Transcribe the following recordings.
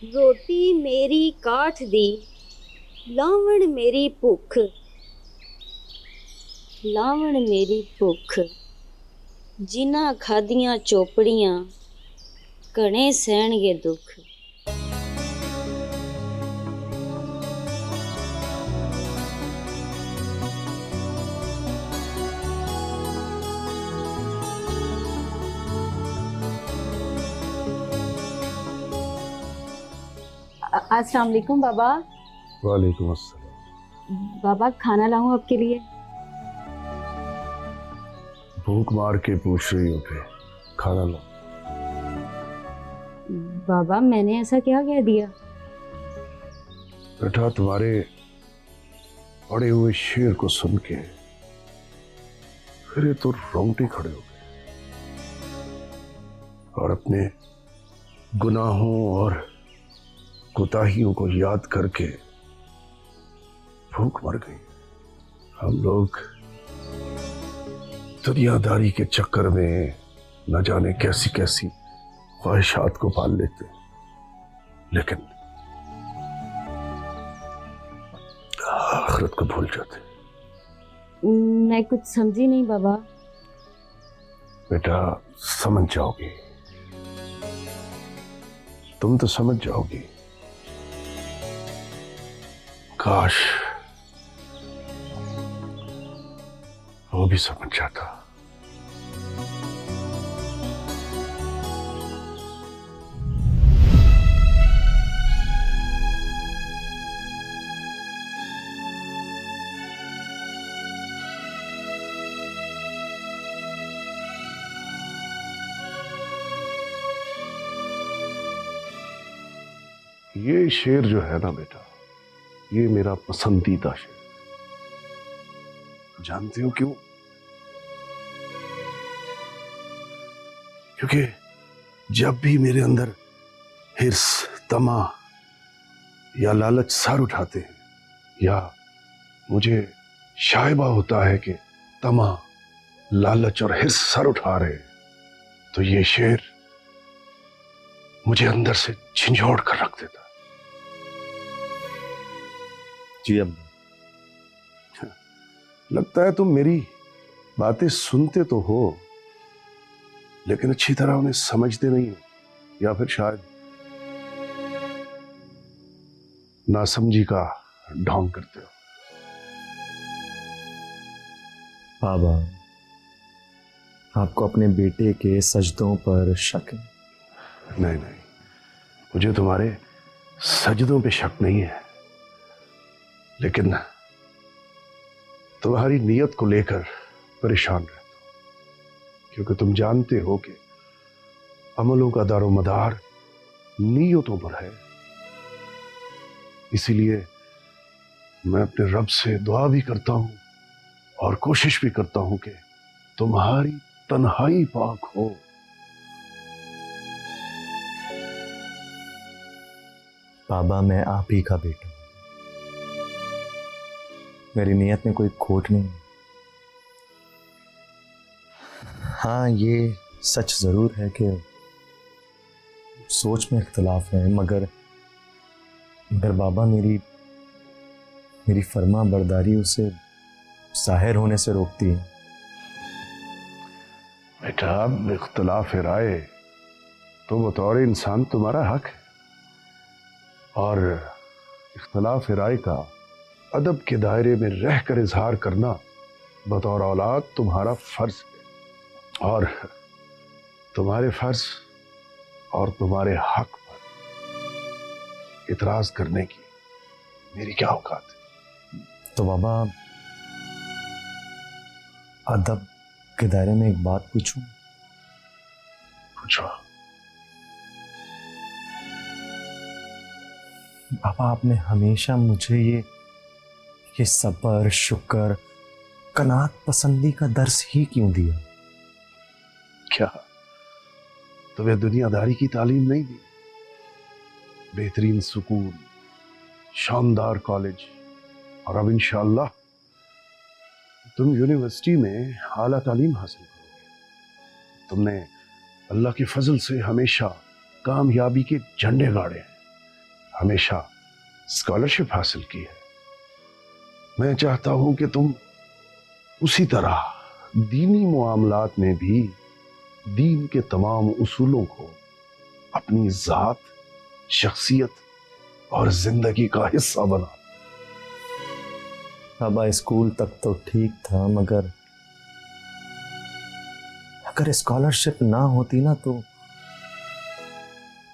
रोटी मेरी काठ दी, लावण मेरी भुख, लावण मेरी भुख। जिन्हां खादियां चोपड़ियां, घणे सहणगे दुख। अस्सलाम वालेकुम बाबा। वालेकुम अस्सलाम। बाबा खाना लाऊं आपके लिए? भूख मार के पूछ रही हो कि खाना लो। बाबा मैंने ऐसा क्या कह दिया? बेटा तुम्हारे पड़े हुए शेर को सुन के फिर तो रोंगटे खड़े हो गए और अपने गुनाहों और कोताहियों को याद करके भूख मर गई। हम लोग दुनियादारी के चक्कर में न जाने कैसी कैसी ख्वाहिशात को पाल लेते, लेकिन आखिरत को भूल जाते। मैं कुछ समझी नहीं बाबा। बेटा समझ जाओगी, तुम तो समझ जाओगी। काश वो भी समझ जाता। ये शेर जो है ना बेटा, ये मेरा पसंदीदा शेर। जानते हो क्यों? क्योंकि जब भी मेरे अंदर हिर्स, तमा या लालच सर उठाते हैं, या मुझे शायबा होता है कि तमा, लालच और हिर्स सर उठा रहे हैं, तो ये शेर मुझे अंदर से झंझोड़ कर रख देता। जी अब्बा। लगता है तुम मेरी बातें सुनते तो हो, लेकिन अच्छी तरह उन्हें समझते नहीं हो, या फिर शायद नासमझी का ढोंग करते हो। बाबा, आपको अपने बेटे के सजदों पर शक है? नहीं नहीं, मुझे तुम्हारे सजदों पे शक नहीं है, लेकिन तुम्हारी नीयत को लेकर परेशान रहता हूं, क्योंकि तुम जानते हो कि अमलों का दारोमदार नीयतों पर है। इसीलिए मैं अपने रब से दुआ भी करता हूं और कोशिश भी करता हूं कि तुम्हारी तन्हाई पाक हो। बाबा, मैं आप ही का बेटा हूं, मेरी नीयत में कोई खोट नहीं। हाँ, ये सच जरूर है कि सोच में इख्तलाफ है, मगर बाबा, मेरी फर्मा बरदारी उसे जाहिर होने से रोकती है। बेटा, इख्तलाफ राय तो बतौर इंसान तुम्हारा हक है, और इख्तलाफ राय का अदब के दायरे में रहकर इजहार करना बतौर औलाद तुम्हारा फर्ज है, और तुम्हारे फर्ज और तुम्हारे हक पर इतराज करने की मेरी क्या औकात है। तो बाबा, अदब के दायरे में एक बात पूछूं? पूछो। बाबा, आपने हमेशा मुझे ये सब्र, शुक्र, कनात पसंदी का दर्स ही क्यों दिया? क्या तुम्हें दुनियादारी की तालीम नहीं दी? बेहतरीन सुकून, शानदार कॉलेज, और अब इंशाअल्लाह तुम यूनिवर्सिटी में आला तालीम हासिल करोगे। तुमने अल्लाह के फजल से हमेशा कामयाबी के झंडे गाड़े हैं, हमेशा स्कॉलरशिप हासिल की है। मैं चाहता हूं कि तुम उसी तरह दीनी मामलात में भी दीन के तमाम उसूलों को अपनी जात, शख्सियत और जिंदगी का हिस्सा बना। बाबा स्कूल तक तो ठीक था, मगर अगर स्कॉलरशिप ना होती ना तो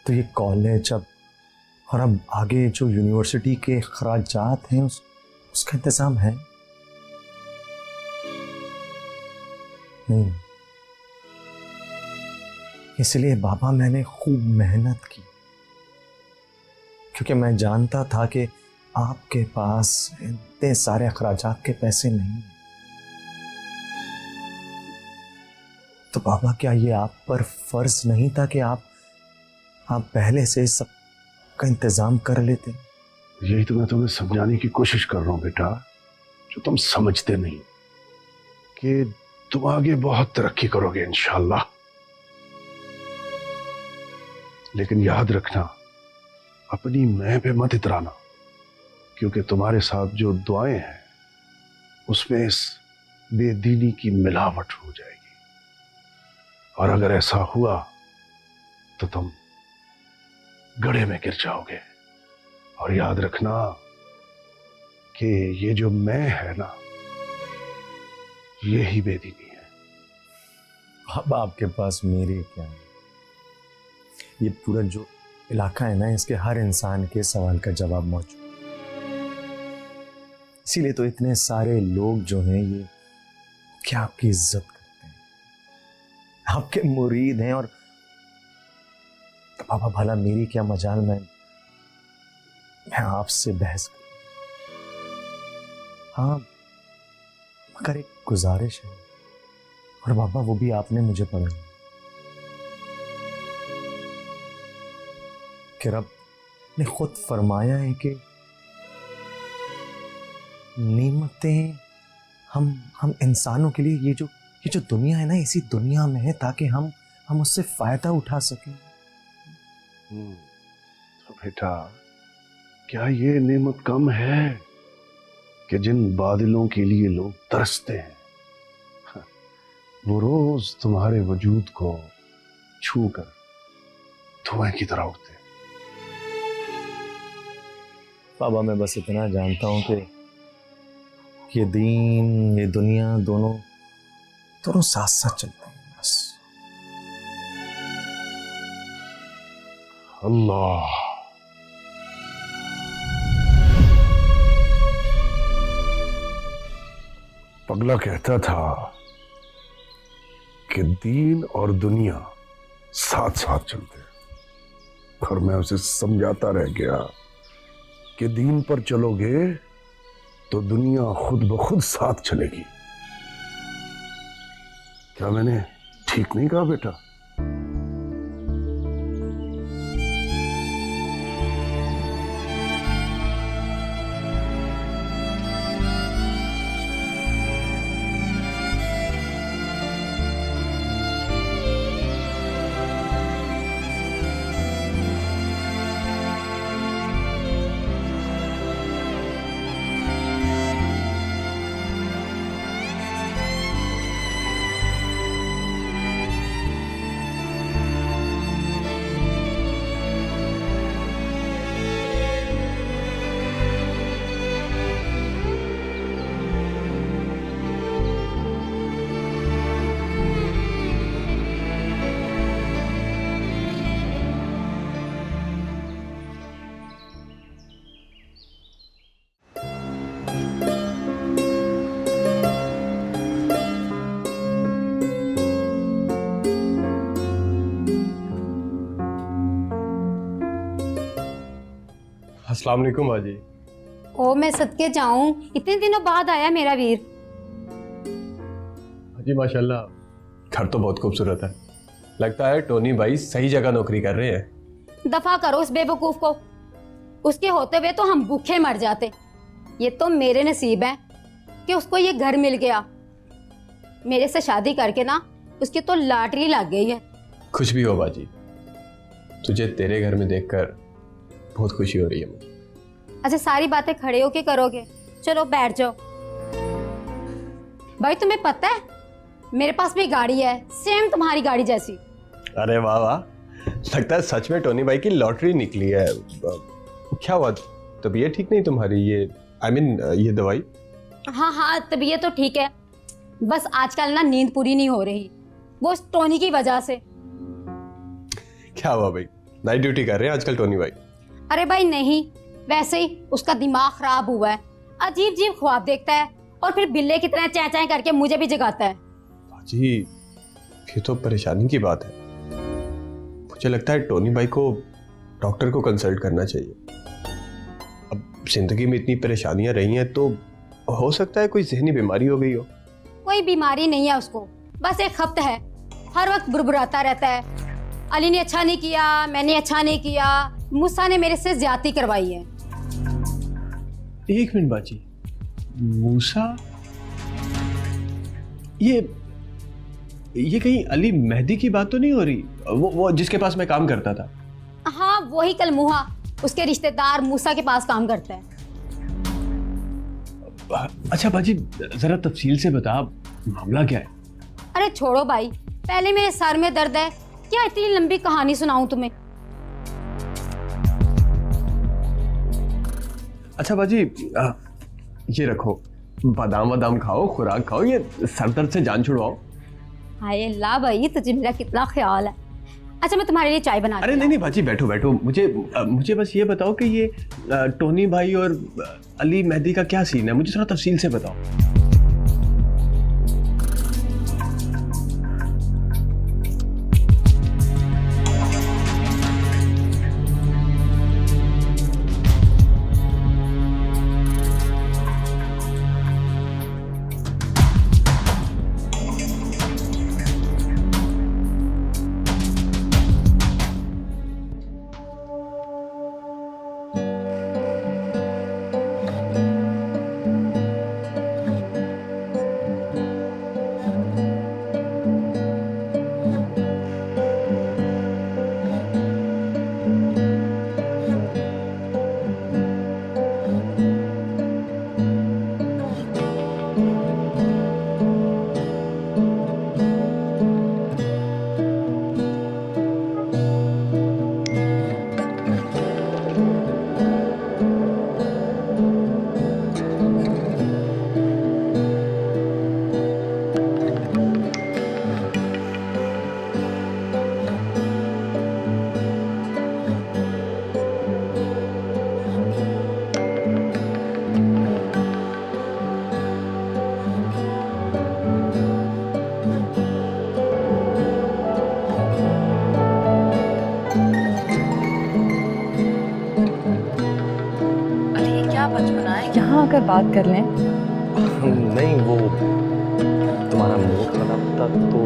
ये कॉलेज और अब आगे जो यूनिवर्सिटी के खराजात हैं उसका इंतजाम है नहीं। इसलिए बाबा मैंने खूब मेहनत की, क्योंकि मैं जानता था कि आपके पास इतने सारे अखराजात के पैसे नहीं हैं। तो बाबा क्या ये आप पर फर्ज नहीं था कि आप पहले से सब का इंतजाम कर लेते? यही तो मैं तुम्हें समझाने की कोशिश कर रहा हूं बेटा, जो तुम समझते नहीं कि तुम आगे बहुत तरक्की करोगे इंशाल्लाह। लेकिन याद रखना, अपनी मैं पे मत इतराना, क्योंकि तुम्हारे साथ जो दुआएं हैं उसमें इस बेदीनी की मिलावट हो जाएगी, और अगर ऐसा हुआ तो तुम गड्ढे में गिर जाओगे। और याद रखना कि ये जो मैं है ना, ये ही बेदीनी है। अब आपके पास मेरे क्या है? ये पूरा जो इलाका है ना, इसके हर इंसान के सवाल का जवाब मौजूद। इसीलिए तो इतने सारे लोग जो हैं ये क्या आपकी इज्जत करते हैं, आपके मुरीद हैं। और तो बाबा भला मेरी क्या मजाल मैं आपसे बहस करूं? हाँ, मगर एक गुजारिश है, और बाबा वो भी आपने मुझे पढ़ाई कि रब ने खुद फरमाया है कि नेमतें हम इंसानों के लिए ये जो दुनिया है ना, इसी दुनिया में है ताकि हम उससे फायदा उठा सकें। तो बेटा, क्या ये नेमत कम है कि जिन बादलों के लिए लोग तरसते हैं वो रोज तुम्हारे वजूद को छू कर धुएं की तरह उठते हैं। बाबा मैं बस इतना जानता हूं कि ये दीन ये दुनिया दोनों साथ साथ चलते हैं बस। अल्लाह, पगला कहता था कि दीन और दुनिया साथ साथ चलते हैं, और मैं उसे समझाता रह गया कि दीन पर चलोगे तो दुनिया खुद ब खुद साथ चलेगी। क्या मैंने ठीक नहीं कहा बेटा? अस्सलाम वालेकुम बाजी। ओ मैं सदके जाऊं, इतने दिनों बाद आया मेरा वीर। जी माशाल्लाह, घर तो बहुत खूबसूरत है। लगता है टोनी भाई सही जगह नौकरी कर रहे हैं। दफा करो उस बेवकूफ को, उसके होते हुए तो हम भूखे मर जाते। ये तो मेरे नसीब है कि उसको ये घर मिल गया। मेरे से शादी करके ना उसकी तो लॉटरी लग गई है। कुछ भी हो बाजी, तुझे तेरे घर में देखकर बहुत खुशी हो रही है मुझे। अच्छा, सारी बातें खड़े होके करोगे? चलो बैठ जाओ। भाई तुम्हें पता है मेरे पास भी गाड़ी है, सेम तुम्हारी गाड़ी जैसी। अरे वाह वाह, लगता है सच में टोनी भाई की लॉटरी निकली है। क्या हुआ, तबीयत ठीक नहीं तुम्हारी? ये ये दवाई? हाँ हाँ, तबीयत तो ठीक है, बस आजकल ना नींद पूरी नहीं हो रही, वो टोनी की वजह से। क्या हुआ भाई, नाइट ड्यूटी कर रहे हैं आजकल टोनी भाई? अरे भाई नहीं, वैसे ही उसका दिमाग खराब हुआ है, अजीब अजीब ख्वाब देखता है और फिर बिल्ले की तरह चैं चैं करके मुझे भी जगाता है। जी, ये तो परेशानी की बात है। मुझे लगता है टोनी भाई को डॉक्टर को कंसल्ट करना चाहिए। अब जिंदगी में इतनी परेशानियां रही हैं तो हो सकता है कोई ज़हनी बीमारी हो गई हो। कोई बीमारी नहीं है उसको, बस एक खप्त है, हर वक्त बुरबुराता रहता है। अली ने अच्छा नहीं किया, मैंने अच्छा नहीं किया, मूसा ने मेरे से ज्यादती करवाई है। एक मिनट बाजी, मूसा? ये कहीं अली मेहदी की बात तो नहीं हो रही? वो जिसके पास मैं काम करता था। हाँ वही कलमुहा, उसके रिश्तेदार मूसा के पास काम करता है। अच्छा बाजी, जरा तफसील से बता, मामला क्या है? अरे छोड़ो भाई, पहले मेरे सर में दर्द है, क्या इतनी लंबी कहानी सुनाऊं तुम्हें? अच्छा बाजी, ये रखो, बादाम वादाम खाओ, खुराक खाओ, ये सर दर्द से जान छुड़वाओ। हाय अल्लाह भाई, तुझे मेरा कितना ख्याल है। अच्छा मैं तुम्हारे लिए चाय बना अरे नहीं बाजी, बैठो बैठो, मुझे बस ये बताओ कि ये टोनी भाई और अली मेहदी का क्या सीन है, मुझे थोड़ा तफसील से बताओ। यहाँ आकर बात कर लें। नहीं, वो तुम्हारा मूड खराब था तो।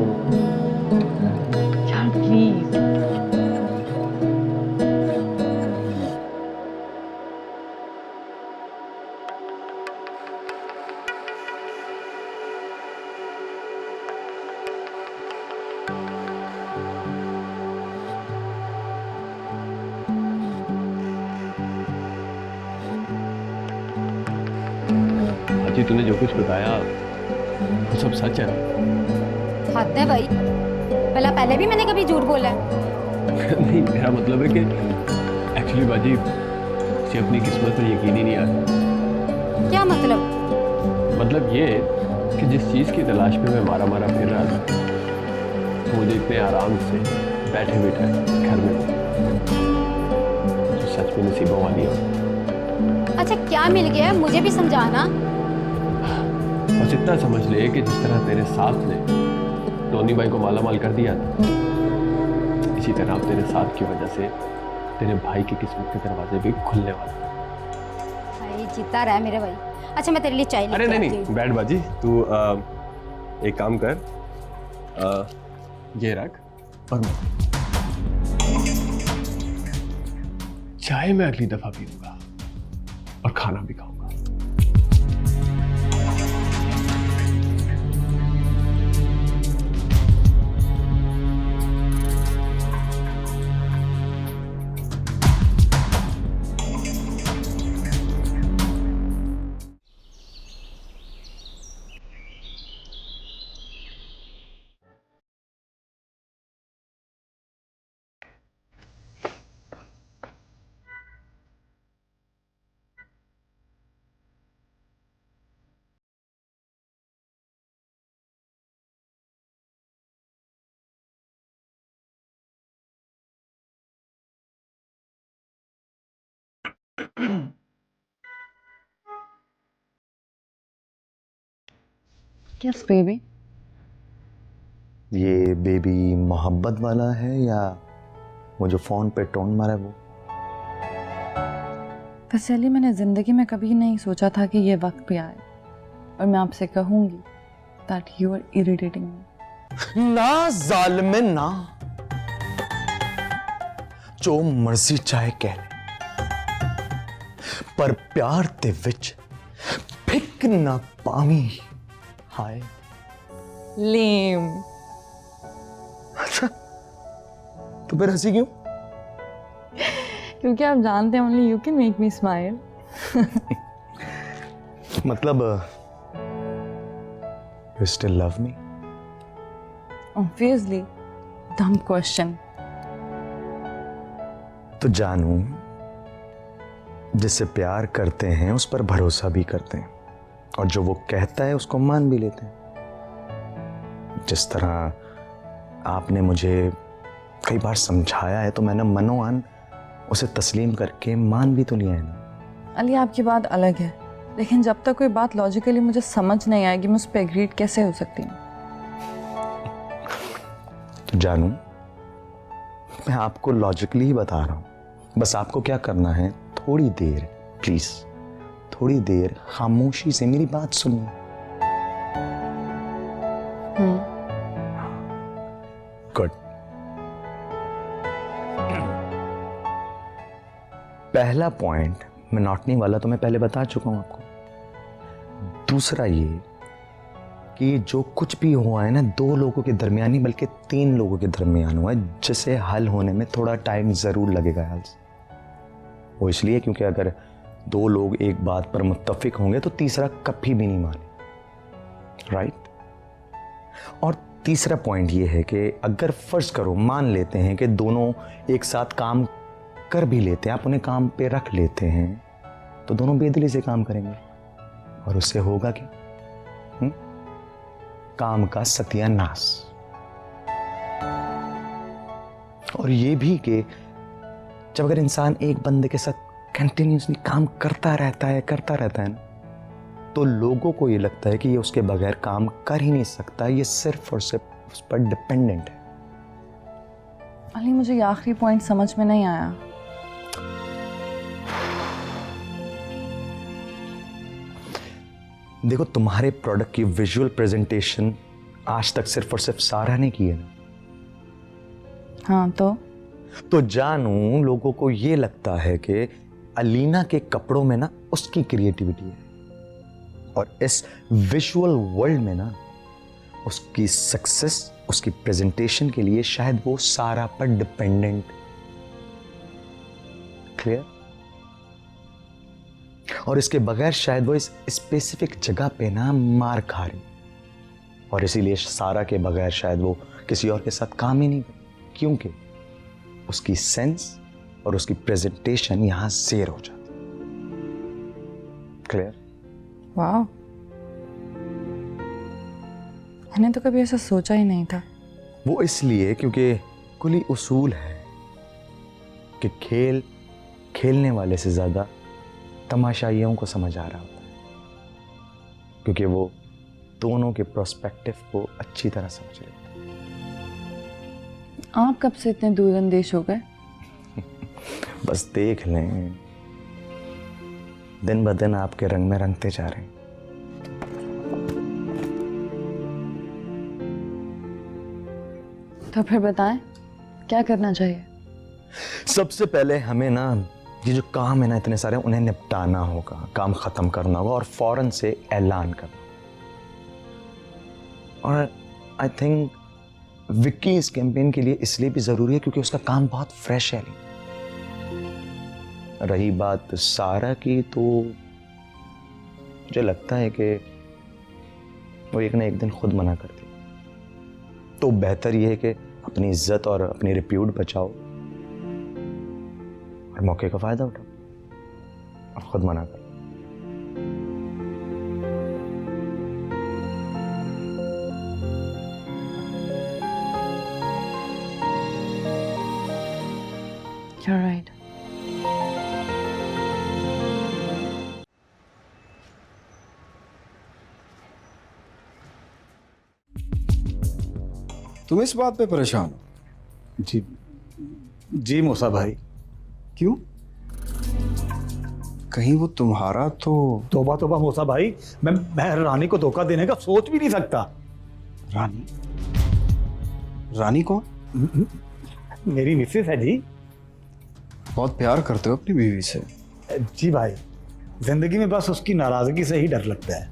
यार प्लीज। तूने जो कुछ बताया वो सब सच है ना? हद है भाई, पहले भी मैंने कभी झूठ बोला है? नहीं, मेरा मतलब है कि एक्चुअली बाजी मुझे अपनी किस्मत पर यकीन ही नहीं आता। क्या मतलब? मतलब ये कि जिस चीज़ की तलाश में मैं मारा मारा फिर रहा था, तो मुझे इतने आराम से बैठे बैठे घर में तो सच में नसीबों वाली हो। अच्छा क्या मिल गया, मुझे भी समझाना। बस इतना समझ ले कि जिस तरह तेरे साथ ने टोनी भाई को मालामाल कर दिया था, इसी तरह अब तेरे साथ की वजह से तेरे भाई की किस्मत के दरवाजे भी खुलने वाले हैं। भाई जीता रहा मेरे भाई। अच्छा मैं तेरे लिए चाय लेके अरे नहीं आती नहीं, हूँ। बैठ बाजी, तू एक काम कर, ये रख और चाय मैं अगली दफा पीऊंगा और खाना भी खाऊंगा। Yes, baby. ये बेबी मोहब्बत वाला है या वो जो फोन पे टोन मारा है वो? वैसे अली, मैंने ज़िंदगी में कभी नहीं सोचा था कि ये वक्त भी आए और मैं आपसे कहूँगी that you are irritating me. ना जालिमे ना, जो मर्जी चाहे कह ले, पर प्यार ते विच फिक ना पावी। हाय Lame. अच्छा, तो फिर हंसी क्यों? क्योंकि आप जानते हैं only you can make me smile. मतलब you still love me? Obviously. Dumb question. तो जानू, जिससे प्यार करते हैं उस पर भरोसा भी करते हैं और जो वो कहता है उसको मान भी लेते हैं। जिस तरह आपने मुझे कई बार समझाया है तो मैंने मनोआन उसे तस्लीम करके मान भी तो लिया है ना। अली, आपकी बात अलग है, लेकिन जब तक कोई बात लॉजिकली मुझे समझ नहीं आएगी मैं उस पर एग्रीड कैसे हो सकती हूँ? तो जानू, मैं आपको लॉजिकली ही बता रहा हूँ। बस आपको क्या करना है, थोड़ी देर, प्लीज थोड़ी देर खामोशी से मेरी बात सुनिए। गुड। पहला पॉइंट मोनोटनी वाला तो मैं पहले बता चुका हूं आपको। दूसरा ये कि जो कुछ भी हुआ है ना, दो लोगों के दरमियान ही बल्कि तीन लोगों के दरमियान हुआ है, जिसे हल होने में थोड़ा टाइम जरूर लगेगा यार। वो इसलिए क्योंकि अगर दो लोग एक बात पर मुत्तफिक होंगे तो तीसरा कभी भी नहीं माने, राइट? और तीसरा पॉइंट ये है कि अगर फर्ज करो मान लेते हैं कि दोनों एक साथ काम कर भी लेते हैं, आप उन्हें काम पे रख लेते हैं, तो दोनों बेदिली से काम करेंगे और उससे होगा क्या? काम का सत्यानाश। और ये भी कि जब अगर इंसान एक बंदे के साथ कंटिन्यूसली काम करता रहता है ना, तो लोगों को ये लगता है कि ये उसके बगैर काम कर ही नहीं सकता, ये सिर्फ और सिर्फ उस पर डिपेंडेंट है। अली, मुझे ये आखिरी पॉइंट समझ में नहीं आया। देखो, तुम्हारे प्रोडक्ट की विजुअल प्रेजेंटेशन आज तक सिर्फ और सिर्फ सारा ने की है ना। हाँ तो जानू, लोगों को ये लगता है कि अलीना के कपड़ों में ना उसकी क्रिएटिविटी है और इस विजुअल वर्ल्ड में ना उसकी सक्सेस, उसकी प्रेजेंटेशन के लिए शायद वो सारा पर डिपेंडेंट। क्लियर? और इसके बगैर शायद वो इस स्पेसिफिक जगह पे ना मार खा रही, और इसीलिए सारा के बगैर शायद वो किसी और के साथ काम ही नहीं करे, क्योंकि उसकी सेंस और उसकी प्रेजेंटेशन यहां शेयर हो जाती। क्लियर? वाह, मैंने तो कभी ऐसा सोचा ही नहीं था। वो इसलिए क्योंकि कुली उसूल है कि खेल खेलने वाले से ज्यादा तमाशाइयों को समझ आ रहा होता है, क्योंकि वो दोनों के प्रोस्पेक्टिव को अच्छी तरह समझ रहे थे। आप कब से इतने दूर अंदेश हो गए? बस देख लें, दिन ब दिन आपके रंग में रंगते जा रहे हैं। तो फिर बताएं, क्या करना चाहिए? सबसे पहले हमें ना ये जो काम है ना, इतने सारे, उन्हें निपटाना होगा, काम खत्म करना होगा और फौरन से ऐलान करना। और आई थिंक विक्की इस कैंपेन के लिए इसलिए भी जरूरी है क्योंकि उसका काम बहुत फ्रेश है। रही बात सारा की, तो मुझे लगता है कि वो एक ना एक दिन खुद मना करती, तो बेहतर यह है कि अपनी इज्जत और अपनी रिप्यूट बचाओ और मौके का फायदा उठाओ और खुद मना करो। You're right. तुम इस बात पे परेशान हो? जी जी मूसा भाई। क्यों? कहीं वो तुम्हारा तो तोबा तोबा मूसा भाई, मैं रानी को धोखा देने का सोच भी नहीं सकता। रानी? रानी कौन? मेरी मिसेस है जी। बहुत प्यार करते हो अपनी बीवी से। जी भाई, जिंदगी में बस उसकी नाराजगी से ही डर लगता है।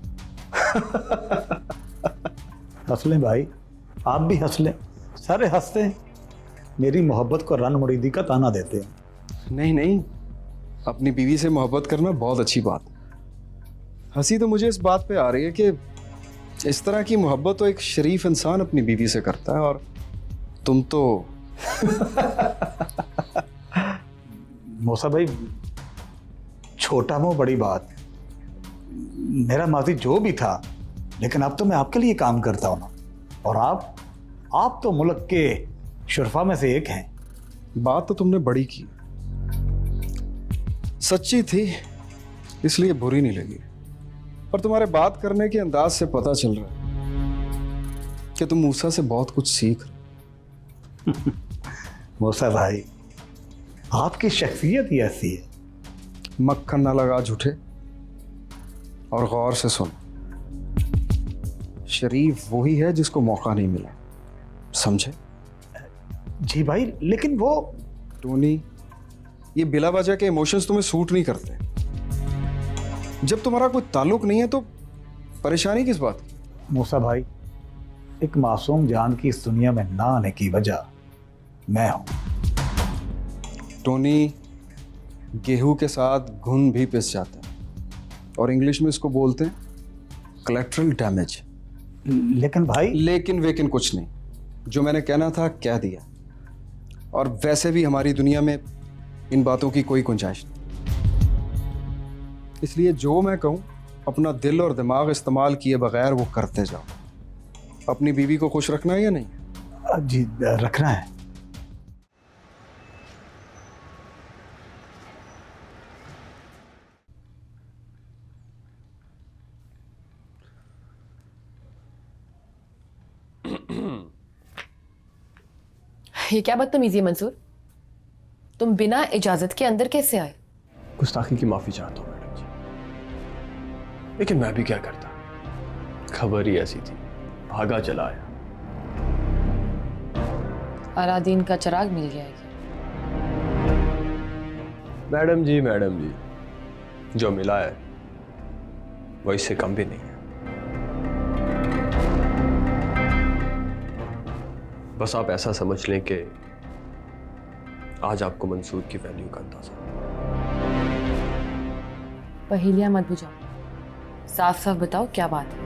हंस लें भाई, आप भी हंस लें, सारे हंसते हैं। मेरी मोहब्बत को रन मुरीदी का ताना देते हैं। नहीं नहीं, अपनी बीवी से मोहब्बत करना बहुत अच्छी बात है। हंसी तो मुझे इस बात पे आ रही है कि इस तरह की मोहब्बत तो एक शरीफ इंसान अपनी बीवी से करता है, और तुम तो मूसा भाई, छोटा मुंह बड़ी बात। मेरा माजी जो भी था, लेकिन अब तो मैं आपके लिए काम करता हूं ना। और आप तो मुल्क के शुरफा में से एक हैं। बात तो तुमने बड़ी की, सच्ची थी इसलिए बुरी नहीं लगी। पर तुम्हारे बात करने के अंदाज से पता चल रहा है कि तुम मूसा से बहुत कुछ सीख रहे हो। मूसा भाई, आपकी शख्सियत ही ऐसी है। मक्खन ना लगा झूठे, और गौर से सुन। शरीफ वही है जिसको मौका नहीं मिला, समझे? जी भाई, लेकिन वो टोनी, ये बिला वजह के इमोशंस तुम्हें सूट नहीं करते। जब तुम्हारा कोई ताल्लुक नहीं है तो परेशानी किस बात की? मूसा भाई, एक मासूम जान की इस दुनिया में ना आने की वजह मैं हूं। टोनी, गेहूं के साथ घुन भी पिस जाता है, और इंग्लिश में इसको बोलते हैं कोलैटरल डैमेज। लेकिन भाई, लेकिन वेकिन कुछ नहीं, जो मैंने कहना था कह दिया। और वैसे भी हमारी दुनिया में इन बातों की कोई गुंजाइश नहीं, इसलिए जो मैं कहूं अपना दिल और दिमाग इस्तेमाल किए बगैर वो करते जाओ। अपनी बीवी को खुश रखना है या नहीं? जी रखना है। ये क्या बदतमीजी है मंसूर? तुम बिना इजाजत के अंदर कैसे आए? गुस्ताखी की माफी चाहता हूँ मैडम जी, लेकिन मैं भी क्या करता, खबर ही ऐसी थी, भागा चला आया। अलादीन का चिराग मिल गया है क्या? मैडम जी, जो मिला है वो इससे कम भी नहीं है। बस आप ऐसा समझ लें कि आज आपको मंसूर की वैल्यू का अंदाजा। पहेलियां मत बुझाओ, साफ साफ बताओ क्या बात है।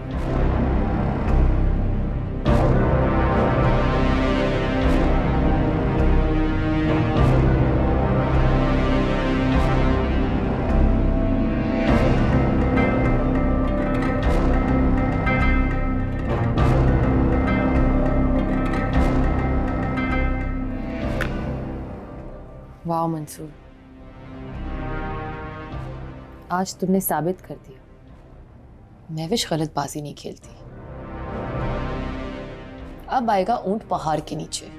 वाह मंसूर, आज तुमने साबित कर दिया महविश गलत बाजी नहीं खेलती। अब आएगा ऊंट पहाड़ के नीचे।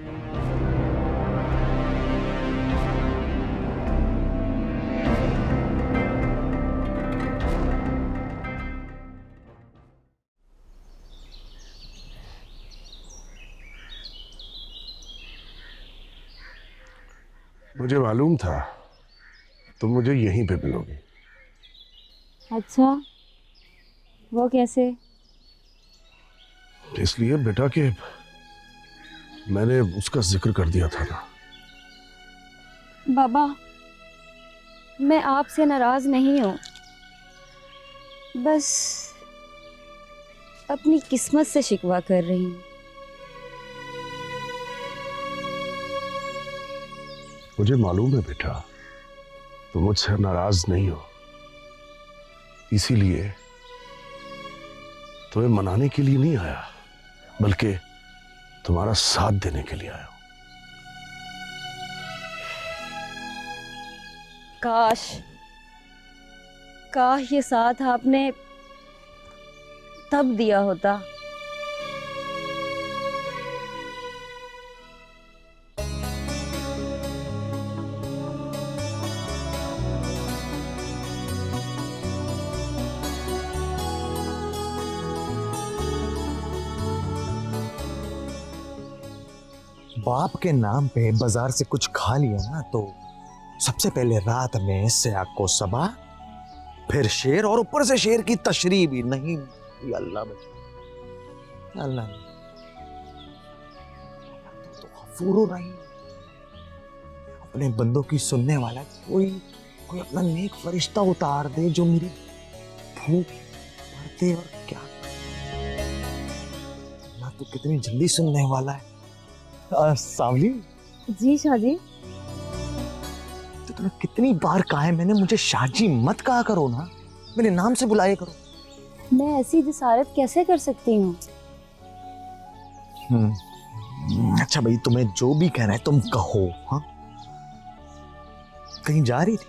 मुझे मालूम था तुम मुझे यहीं पे मिलोगे। अच्छा, वो कैसे? इसलिए बेटा कि मैंने उसका जिक्र कर दिया था ना। बाबा, मैं आपसे नाराज नहीं हूँ, बस अपनी किस्मत से शिकवा कर रही हूँ। मुझे मालूम है बेटा, तुम मुझसे नाराज नहीं हो, इसीलिए तुम्हें मनाने के लिए नहीं आया, बल्कि तुम्हारा साथ देने के लिए आया हूं। काश ये साथ आपने तब दिया होता बाप के नाम पे बाजार से कुछ खा लिया ना तो सबसे पहले रात में सयाग को सबा, फिर शेर और ऊपर से शेर की तशरीह भी नहीं। ये अल्लाह बचा, अल्लाह ने तो गफूर रहीम, अपने बंदों की सुनने वाला। कोई कोई अपना नेक फरिश्ता उतार दे जो मेरी भूख भरते। और क्या अल्लाह तो कितनी जल्दी सुनने वाला है। सावली, जी शाहजी। तो तुम्हें कितनी बार कहा है मैंने, मुझे शाहजी मत कहा करो ना, मेरे नाम से बुलाया करो। मैं ऐसी जिसारत कैसे कर सकती हूँ? अच्छा भाई, तुम्हें जो भी कहना है तुम कहो। हाँ, कहीं जा रही थी?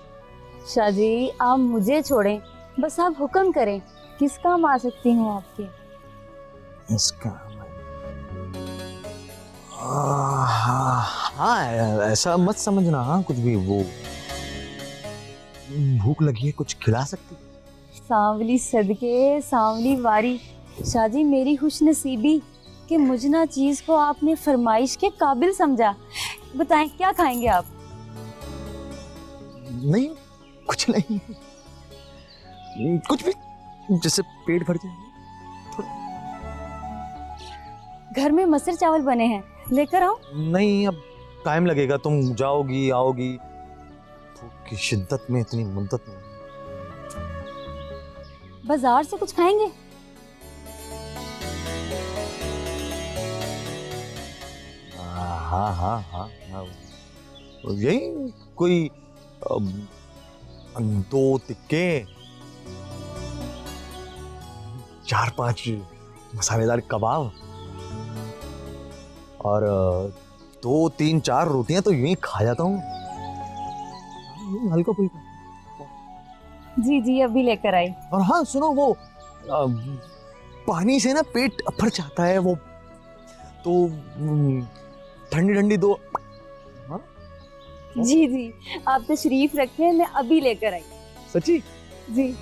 शाहजी आप मुझे छोड़ें, बस आप हुक्म करें, किस काम आ सकती हूँ आपके? इसका हाँ, ऐसा मत समझना। हाँ, कुछ भी, वो भूख लगी है, कुछ खिला सकती? सांवली सदके सांवली वारी। शाहजी मेरी खुशनसीबी कि मुझना चीज को आपने फरमाइश के काबिल समझा। बताएं क्या खाएंगे आप? नहीं, कुछ नहीं, कुछ भी, जैसे पेट भर जाए। घर में मसर चावल बने हैं, लेकर आओ? नहीं, अब टाइम लगेगा, तुम जाओगी आओगी, भूख की शिद्दत में इतनी मुद्दत नहीं। बाजार से कुछ खाएंगे? हाँ हाँ हाँ हाँ, यही कोई 2 टिक्के, 4-5 मसालेदार कबाब और 2-3-4 रोटियां तो यूं ही खा जाता हूँ, हल्का फुल्का। जी जी अभी लेकर आई। और हाँ सुनो, वो पानी से ना पेट अफर जाता है, वो तो ठंडी ठंडी दो। हाँ? जी जी आप तशरीफ रखें, मैं अभी लेकर आई। सच्ची? जी।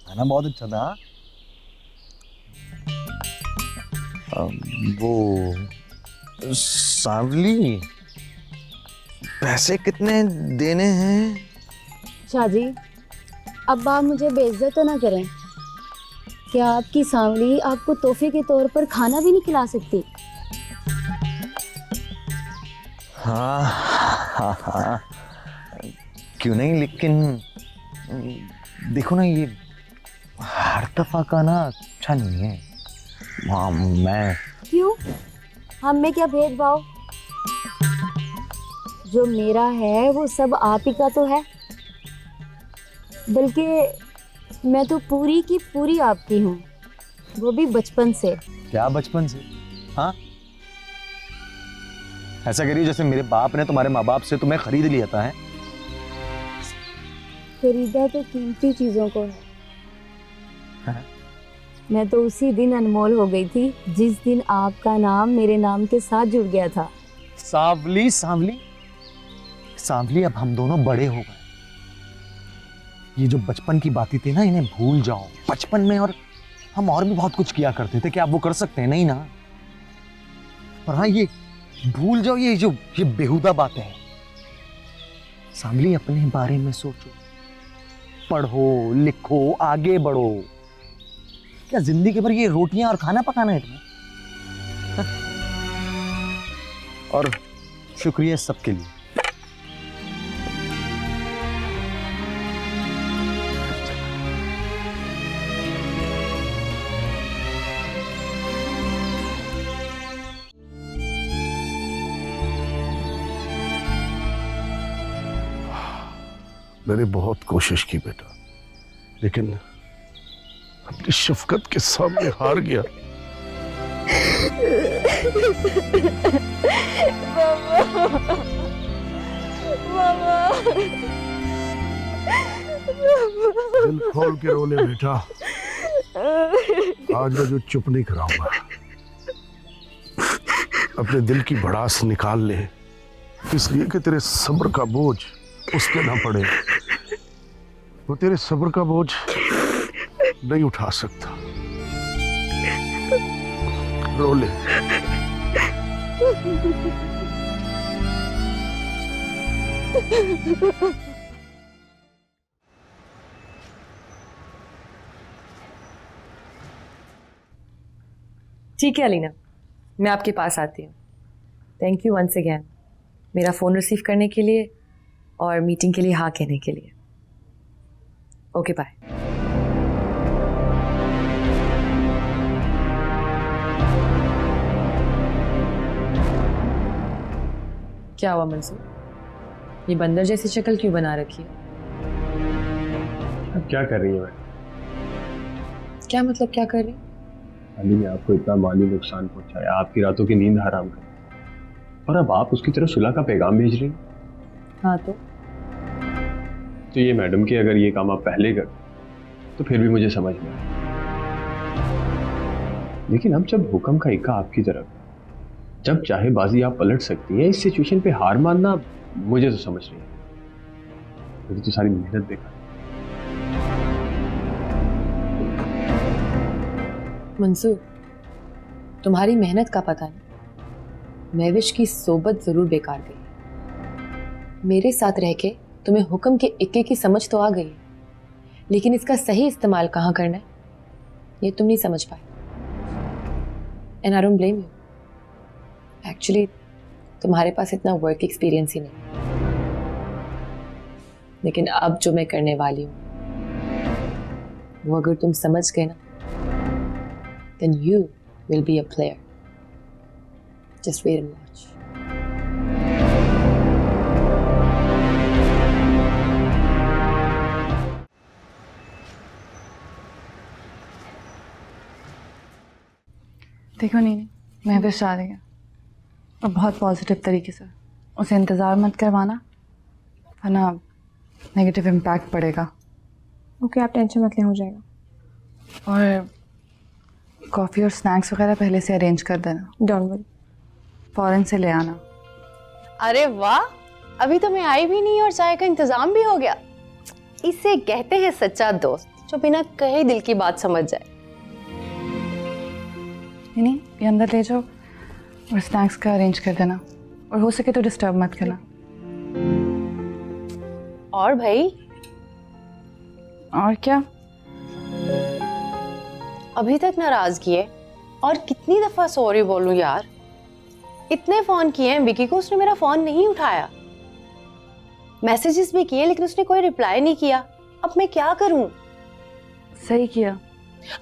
खाना बहुत अच्छा था। वो सांवली, पैसे कितने देने हैं? शाहजी अब आप मुझे बेइज्जत तो ना करें। क्या आपकी सांवली आपको तोहफे के तौर पर खाना भी नहीं खिला सकती? हाँ हाँ हाँ, क्यों नहीं, लेकिन देखो ना, ये हर दफा का ना अच्छा नहीं है। हाँ, मैं क्यों? हम में क्या भेदभाव? जो मेरा है वो सब आप ही का तो है, बल्कि मैं तो पूरी की पूरी आपकी हूँ, वो भी बचपन से। क्या बचपन से? हाँ, ऐसा करिए जैसे मेरे बाप ने तुम्हारे माँ बाप से तुम्हें खरीद लिया था। है खरीदा तो कीमती चीजों को है। हाँ? मैं तो उसी दिन अनमोल हो गई थी जिस दिन आपका नाम मेरे नाम के साथ जुड़ गया था। सांवली सांवली सांवली, अब हम दोनों बड़े हो गए। ये जो बचपन की बातें थी ना, इन्हें भूल जाओ। बचपन में और हम और भी बहुत कुछ किया करते थे, क्या आप वो कर सकते हैं? नहीं ना। पर हाँ, ये भूल जाओ, ये बेहुदा बातें हैं। सांवली, अपने बारे में सोचो, पढ़ो लिखो, आगे बढ़ो। क्या जिंदगी भर ये रोटियां और खाना पकाना है तुम्हें? और शुक्रिया सबके लिए। मैंने बहुत कोशिश की बेटा, लेकिन अपनी शफकत के सामने हार गया। दिल खोल के रो ले बेटा, आज मैं जो चुप नहीं कराऊंगा। अपने दिल की भड़ास निकाल ले, इसलिए कि तेरे सब्र का बोझ उस पे ना पड़े। वो तेरे सब्र का बोझ नहीं उठा सकता। रो ले। ठीक है अलीना, मैं आपके पास आती हूँ। थैंक यू वंस अगेन मेरा फ़ोन रिसीव करने के लिए और मीटिंग के लिए हाँ कहने के लिए। Okay bye. क्या हुआ मंसूर, ये बंदर जैसी शक्ल क्यों बना रखी है? अब क्या कर रही है मैं? क्या मतलब क्या कर रही? अली ने आपको इतना माली नुकसान पहुंचाया, आपकी रातों की नींद हराम कर, और अब आप उसकी तरफ सुलह का पैगाम भेज रही हैं। हाँ तो ये मैडम कि अगर ये काम आप पहले कर तो फिर भी मुझे समझ में आया, लेकिन अब जब हुक्म का इक्का आपकी तरफ, जब चाहे बाजी आप पलट सकती हैं, इस सिचुएशन पे हार मानना मुझे तो समझ नहीं है। मेरी तो सारी मेहनत बेकार। मंसूर, तुम्हारी मेहनत का पता नहीं, महविश की सोबत जरूर बेकार गई। मेरे साथ रह के तुम्हें हुक्म के इक्के की समझ तो आ गई, लेकिन इसका सही इस्तेमाल कहाँ करना है ये तुम नहीं समझ पाए। And I don't blame you. Actually तुम्हारे पास इतना वर्क एक्सपीरियंस ही नहीं, लेकिन अब जो मैं करने वाली हूँ वो अगर तुम समझ गए ना, then you will be a player. Just wait and watch. देखो नहीं, महविश आ रही है और बहुत पॉजिटिव तरीके से। उसे इंतज़ार मत करवाना, वरना नेगेटिव इम्पैक्ट पड़ेगा। ओके, आप टेंशन मत ले, हो जाएगा। और कॉफ़ी और स्नैक्स वगैरह पहले से अरेंज कर देना। डोंट वरी, फौरन से ले आना। अरे वाह, अभी तो मैं आई भी नहीं और चाय का इंतजाम भी हो गया। इसे कहते हैं सच्चा दोस्त, जो बिना कहे दिल की बात समझ जाए। नहीं, ये अंदर ले जाओ और स्नैक्स का अरेंज कर देना, और हो सके तो डिस्टर्ब मत करना। और भाई? और क्या? अभी तक नाराजगी है, और कितनी दफा सॉरी बोलूं यार। इतने फोन किए हैं विकी को, उसने मेरा फोन नहीं उठाया। मैसेजेस भी किए लेकिन उसने कोई रिप्लाई नहीं किया। अब मैं क्या करूं? सही किया।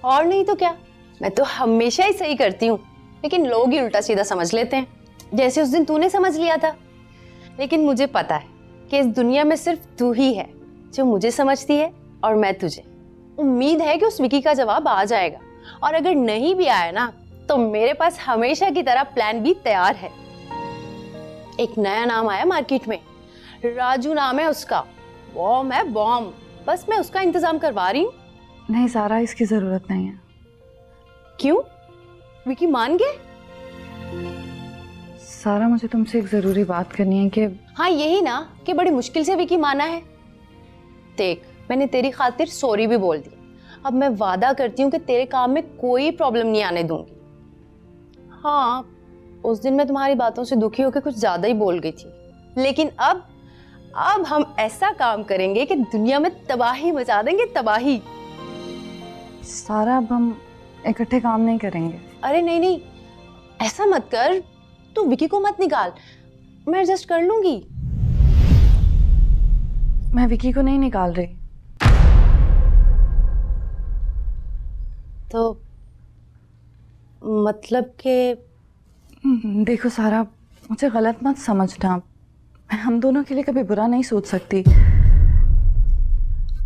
और नहीं तो क्या, मैं तो हमेशा ही सही करती हूँ, लेकिन लोग ही उल्टा सीधा समझ लेते हैं, जैसे उस दिन तूने समझ लिया था। लेकिन मुझे पता है कि इस दुनिया में सिर्फ तू ही है जो मुझे समझती है और मैं तुझे। उम्मीद है कि उस विकी का जवाब आ जाएगा, और अगर नहीं भी आया ना तो मेरे पास हमेशा की तरह प्लान भी तैयार है। एक नया नाम आया मार्केट में, राजू नाम है उसका। बॉम्ब है बॉम्ब, बस मैं उसका इंतजाम करवा रही हूँ। नहीं सारा, इसकी ज़रूरत नहीं है। क्यों? विकी मान गए? सारा, मुझे तुमसे एक ज़रूरी बात करनी है कि हाँ यही ना, कि बड़ी मुश्किल से विकी माना है। देख, मैंने तेरी खातिर सॉरी भी बोल दी। अब मैं वादा करती हूँ कि तेरे काम में कोई प्रॉब्लम नहीं आने दूंगी। हाँ, उस दिन मैं तुम्हारी बातों से दुखी होकर कुछ ज्यादा ही बोल गई थी, लेकिन अब हम ऐसा काम करेंगे कि दुनिया में तबाही मचा देंगे, तबाही। सारा, अब हम इकट्ठे काम नहीं करेंगे। अरे नहीं नहीं, ऐसा मत कर, तू विकी को मत निकाल, मैं एडजस्ट कर लूंगी। मैं विकी को नहीं निकाल रही। तो मतलब कि देखो सारा, मुझे गलत मत समझना, मैं हम दोनों के लिए कभी बुरा नहीं सोच सकती,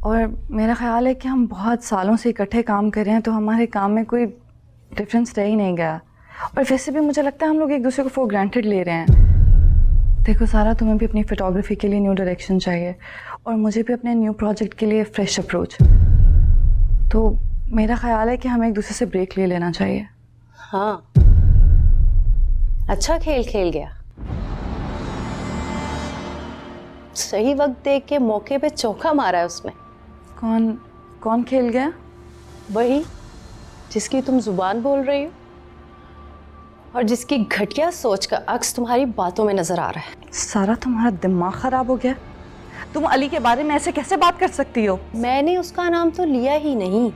और मेरा ख्याल है कि हम बहुत सालों से इकट्ठे काम कर रहे हैं, तो हमारे काम में कोई डिफरेंस रह ही नहीं गया। और वैसे भी मुझे लगता है हम लोग एक दूसरे को फॉर ग्रांटेड ले रहे हैं। देखो सारा, तुम्हें भी अपनी फोटोग्राफी के लिए न्यू डायरेक्शन चाहिए, और मुझे भी अपने न्यू प्रोजेक्ट के लिए फ्रेश अप्रोच। तो मेरा ख्याल है कि हमें एक दूसरे से ब्रेक ले लेना चाहिए। हाँ, अच्छा खेल खेल गया। सही वक्त देख के मौके पे चौका मारा है उसने। कौन कौन खेल गया? वही जिसकी तुम जुबान बोल रही हो और जिसकी घटिया सोच का अक्स तुम्हारी बातों में नजर आ रहा है। सारा, तुम्हारा दिमाग खराब हो गया? तुम अली के बारे में ऐसे कैसे बात कर सकती हो? मैंने उसका नाम तो लिया ही नहीं।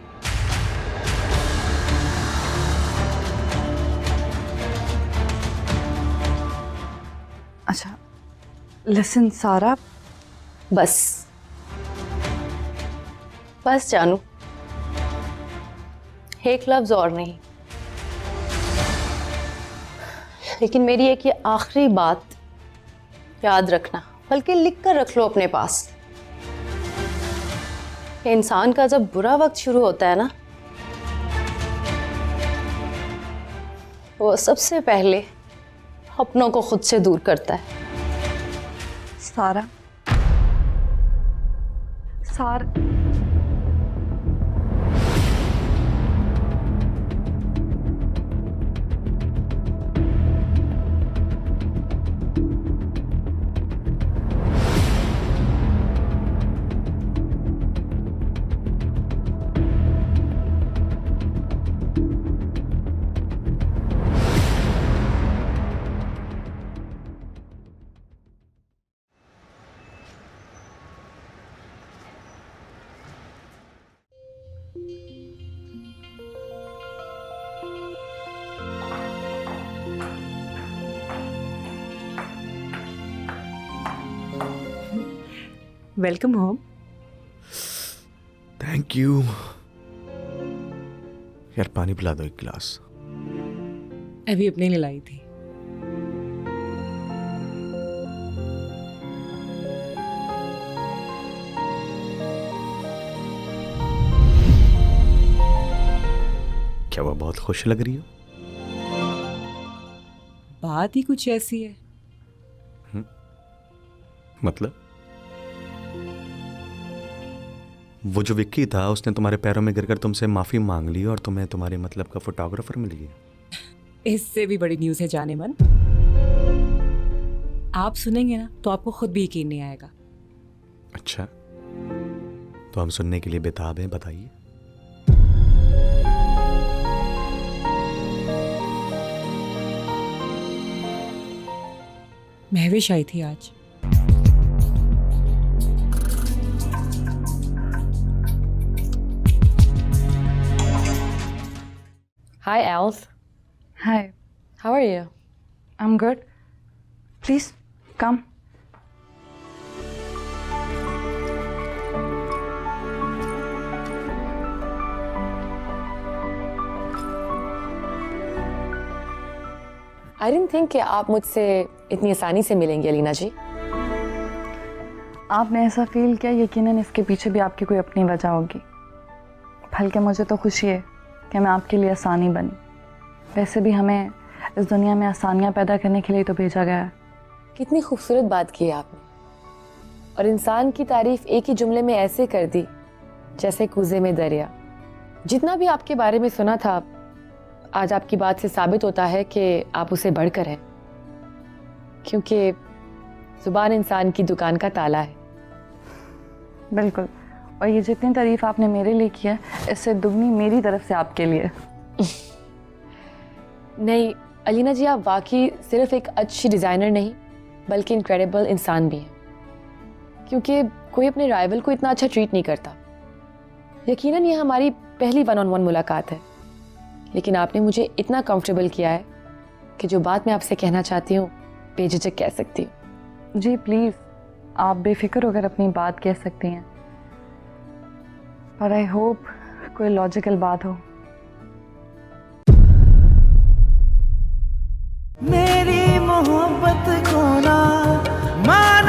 अच्छा, लिसन सारा, बस बस जानू, एक लफ्ज और नहीं। लेकिन मेरी एक ये आखिरी बात याद रखना, बल्कि लिख कर रख लो अपने पास। इंसान का जब बुरा वक्त शुरू होता है ना, वो सबसे पहले अपनों को खुद से दूर करता है। सारा, वेलकम होम। Thank you. यार पानी पिला दो एक गिलास। अभी अपने लिए लाई थी। क्या वो बहुत खुश लग रही हो? बात ही कुछ ऐसी है। मतलब वो जो विक्की था उसने तुम्हारे पैरों में गिरकर तुमसे माफी मांग ली और तुम्हें तुम्हारे मतलब का फोटोग्राफर मिल गया। इससे भी बड़ी न्यूज़ है जाने मन। आप सुनेंगे ना तो आपको खुद भी यकीन नहीं आएगा। अच्छा, तो हम सुनने के लिए बेताब हैं, बताइए। महविश आई थी आज। Hi, Alf. Hi. How are you? I'm good. Please come. I didn't think कि आप मुझसे इतनी आसानी से मिलेंगे अलीना जी। आपने ऐसा फील किया, यकीनन इसके पीछे भी आपकी कोई अपनी वजह होगी। बल्कि मुझे तो खुशी है कि मैं आपके लिए आसानी बनी। वैसे भी हमें इस दुनिया में आसानियाँ पैदा करने के लिए तो भेजा गया है। कितनी खूबसूरत बात की है आपने, और इंसान की तारीफ एक ही जुमले में ऐसे कर दी जैसे कूजे में दरिया। जितना भी आपके बारे में सुना था, आज आपकी बात से साबित होता है कि आप उसे बढ़कर हैं, क्योंकि जुबान इंसान की दुकान का ताला है। बिल्कुल, और ये जितनी तारीफ आपने मेरे लिए की है, इससे दुगनी मेरी तरफ से आपके लिए। नहीं अलीना जी, आप वाकई सिर्फ एक अच्छी डिज़ाइनर नहीं बल्कि इनक्रेडिबल इंसान भी हैं, क्योंकि कोई अपने राइवल को इतना अच्छा ट्रीट नहीं करता। यकीनन ये हमारी पहली 1-on-1 मुलाकात है, लेकिन आपने मुझे इतना कंफर्टेबल किया है कि जो बात मैं आपसे कहना चाहती हूँ बेझिझक कह सकती हूँ। जी प्लीज़, आप बेफिक्र होकर अपनी बात कह सकती हैं, पर आई होप कोई लॉजिकल बात हो। मेरी मोहब्बत को ना मार